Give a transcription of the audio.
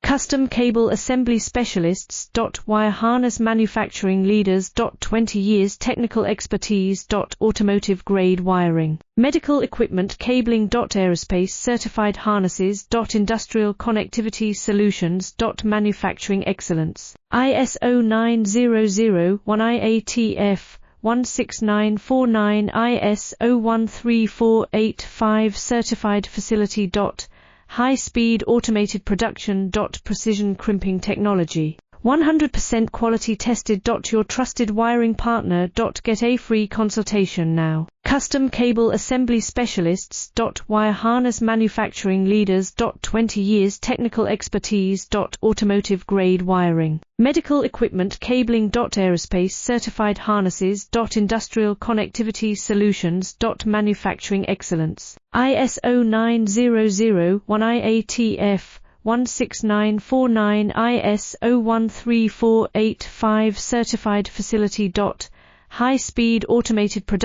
Custom cable assembly specialists. Wire harness manufacturing leaders. 20 years technical expertise. Automotive grade wiring. Medical equipment cabling. Aerospace certified harnesses. Industrial connectivity solutions. Manufacturing excellence. ISO 9001 IATF 16949 ISO 13485 certified facility. High-speed automated production. Precision crimping technology. 100% quality tested. Your trusted wiring partner. Get a free consultation now. Custom cable assembly specialists. Wire harness manufacturing leaders. 20 years technical expertise. Automotive grade wiring. Medical equipment cabling. Aerospace certified harnesses. Industrial connectivity solutions. Manufacturing excellence. ISO 9001 IATF 16949 ISO 13485 certified facility. High-speed automated production.